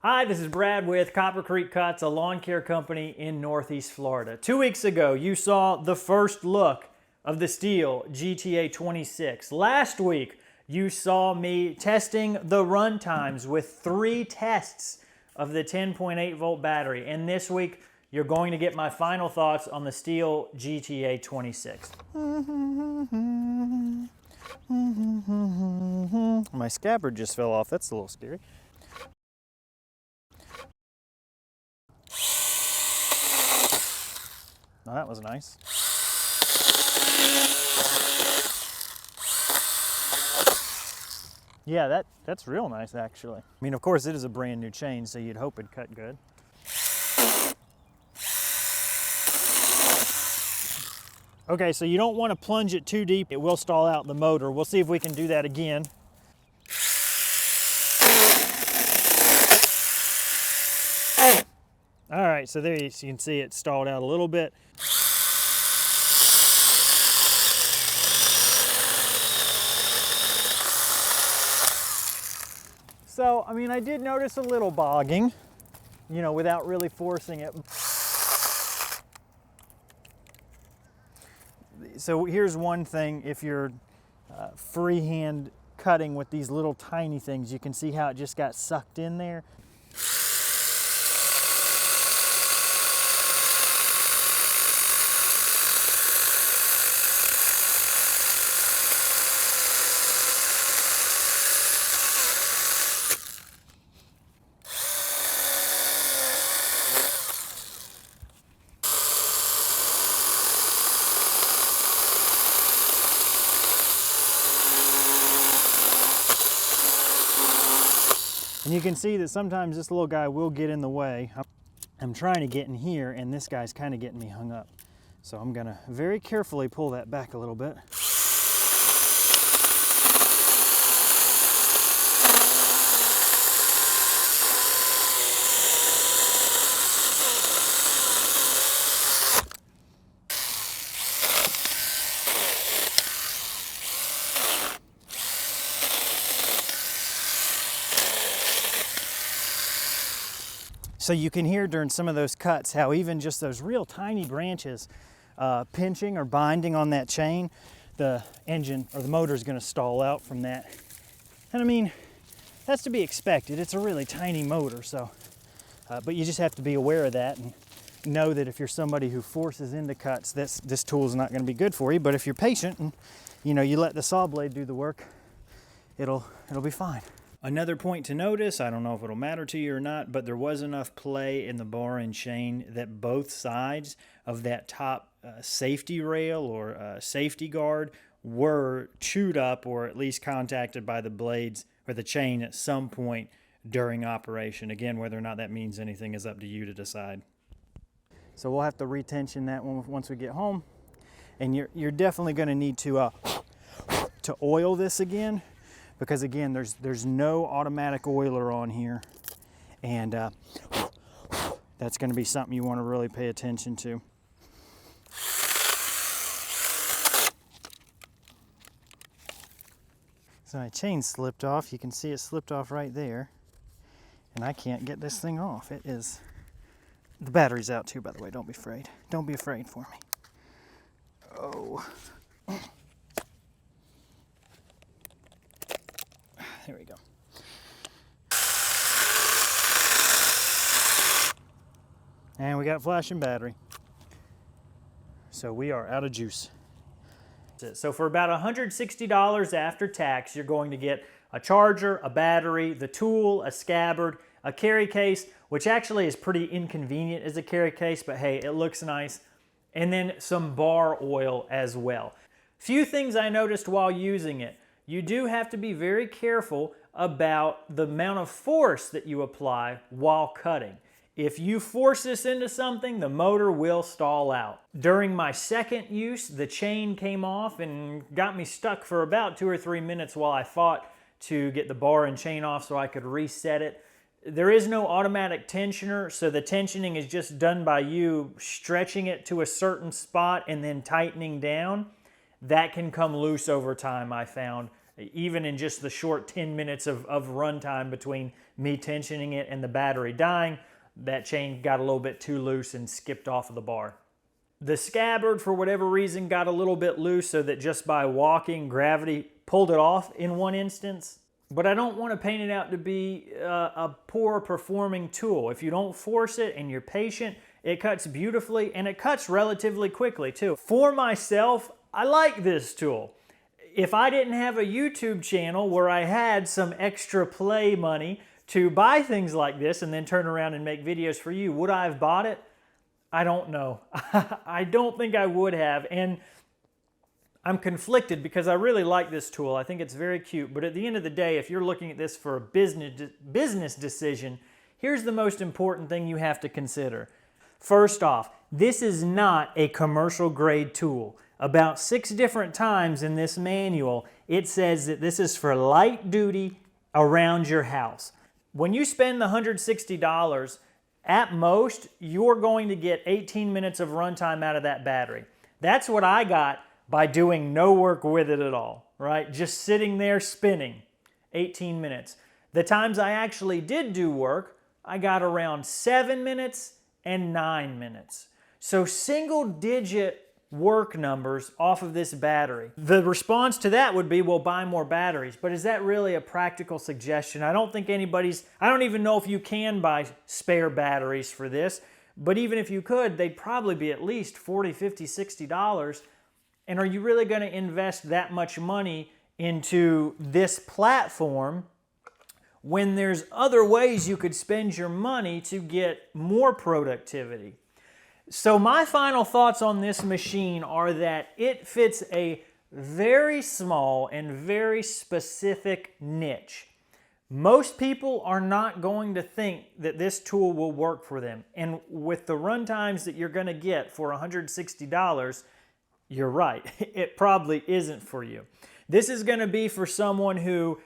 Hi, this is Brad with Copper Creek Cuts, a lawn care company in Northeast Florida. 2 weeks ago, you saw the first look of the STIHL GTA 26. Last week, you saw me testing the run times with 3 tests of the 10.8 volt battery. And this week, you're going to get my final thoughts on the STIHL GTA 26. My scabbard just fell off. That's a little scary. Oh, that was nice. Yeah, that's real nice actually. I mean, of course it is a brand new chain, so you'd hope it'd cut good. Okay, so you don't want to plunge it too deep. It will stall out the motor. We'll see if we can do that again. All right, so there you can see it stalled out a little bit. So, I mean, I did notice a little bogging, you know, without really forcing it. So here's one thing, if you're freehand cutting with these little tiny things, you can see how it just got sucked in there. And you can see that sometimes this little guy will get in the way. I'm trying to get in here and this guy's kind of getting me hung up. So I'm gonna very carefully pull that back a little bit. So you can hear during some of those cuts how even just those real tiny branches pinching or binding on that chain, the engine or the motor is going to stall out from that. And I mean, that's to be expected. It's a really tiny motor, so but you just have to be aware of that and know that if you're somebody who forces into cuts, this tool is not going to be good for you. But if you're patient and you let the saw blade do the work, it'll be fine. Another point to notice, I don't know if it'll matter to you or not, but there was enough play in the bar and chain that both sides of that top safety rail or safety guard were chewed up or at least contacted by the blades or the chain at some point during operation. Again, whether or not that means anything is up to you to decide. So we'll have to retension that one once we get home. And you're definitely going to need to oil this again. Because again, there's no automatic oiler on here, and that's going to be something you want to really pay attention to. So my chain slipped off. You can see it slipped off right there, and I can't get this thing off. It is. The battery's out too, by the way. Don't be afraid. Don't be afraid for me. Oh. There we go. And we got flashing battery. So we are out of juice. So for about $160 after tax, you're going to get a charger, a battery, the tool, a scabbard, a carry case, which actually is pretty inconvenient as a carry case, but hey, it looks nice, and then some bar oil as well. Few things I noticed while using it. You do have to be very careful about the amount of force that you apply while cutting. If you force this into something, the motor will stall out. During my second use, the chain came off and got me stuck for about 2 or 3 minutes while I fought to get the bar and chain off so I could reset it. There is no automatic tensioner, so the tensioning is just done by you stretching it to a certain spot and then tightening down. That can come loose over time, I found, Even in just the short 10 minutes of runtime between me tensioning it and the battery dying, that chain got a little bit too loose and skipped off of the bar. The scabbard, for whatever reason, got a little bit loose, so that just by walking, gravity pulled it off in one instance. But I don't want to paint it out to be a poor performing tool. If you don't force it and you're patient, it cuts beautifully, and it cuts relatively quickly too. For myself, I like this tool. If I didn't have a YouTube channel where I had some extra play money to buy things like this and then turn around and make videos for you, would I have bought it? I don't know. I don't think I would have, and I'm conflicted because I really like this tool. I think it's very cute, but at the end of the day, if you're looking at this for a business decision, here's the most important thing you have to consider. First off, this is not a commercial grade tool. About 6 different times in this manual, it says that this is for light duty around your house. When you spend the $160, at most, you're going to get 18 minutes of runtime out of that battery. That's what I got by doing no work with it at all, right? Just sitting there spinning, 18 minutes. The times I actually did do work, I got around 7 minutes and 9 minutes. So single-digit work numbers off of this battery. The response to that would be, well, buy more batteries. But is that really a practical suggestion? I don't even know if you can buy spare batteries for this, but even if you could, they'd probably be at least $40, $50, $60. And are you really going to invest that much money into this platform when there's other ways you could spend your money to get more productivity? So my final thoughts on this machine are that it fits a very small and very specific niche. Most people are not going to think that this tool will work for them. And with the run times that you're going to get for $160, you're right, it probably isn't for you. This is going to be for someone who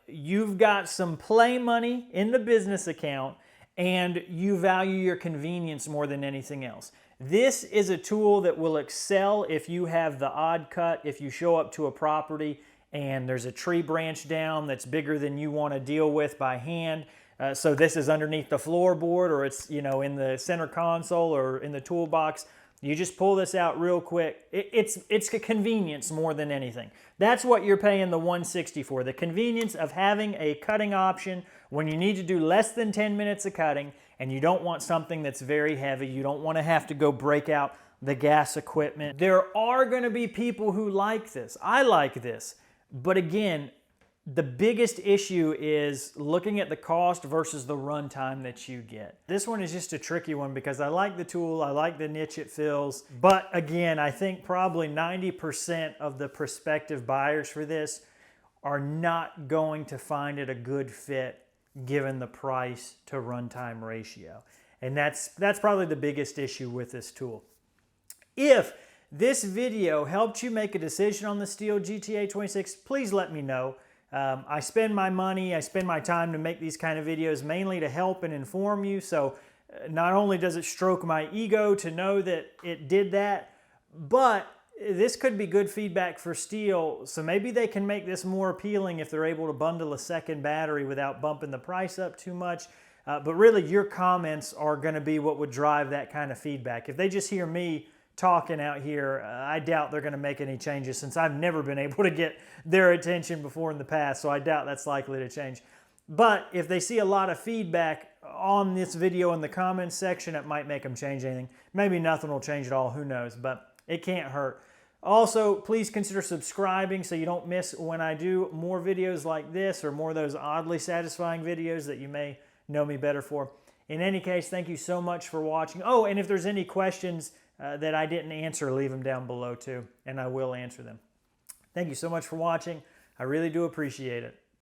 you've got some play money in the business account and you value your convenience more than anything else. This is a tool that will excel if you have the odd cut, if you show up to a property and there's a tree branch down that's bigger than you want to deal with by hand. So this is underneath the floorboard, or it's in the center console or in the toolbox. You just pull this out real quick. It's a convenience more than anything. That's what you're paying the $160 for, the convenience of having a cutting option when you need to do less than 10 minutes of cutting and you don't want something that's very heavy. You don't want to have to go break out the gas equipment. There are going to be people who like this. I like this. But again, the biggest issue is looking at the cost versus the runtime that you get. This one is just a tricky one because I like the tool, I like the niche it fills, but again, I think probably 90% of the prospective buyers for this are not going to find it a good fit given the price to runtime ratio. And that's probably the biggest issue with this tool. If this video helped you make a decision on the STIHL GTA 26, please let me know. I spend my money, I spend my time to make these kind of videos mainly to help and inform you. So not only does it stroke my ego to know that it did that, but this could be good feedback for STIHL. So maybe they can make this more appealing if they're able to bundle a second battery without bumping the price up too much. But really your comments are going to be what would drive that kind of feedback. If they just hear me talking out here, I doubt they're going to make any changes since I've never been able to get their attention before in the past, so I doubt that's likely to change. But if they see a lot of feedback on this video in the comments section, it might make them change anything. Maybe nothing will change at all, who knows, but it can't hurt. Also, please consider subscribing so you don't miss when I do more videos like this or more of those oddly satisfying videos that you may know me better for. In any case, thank you so much for watching. Oh, and if there's any questions that I didn't answer, leave them down below too, and I will answer them. Thank you so much for watching. I really do appreciate it.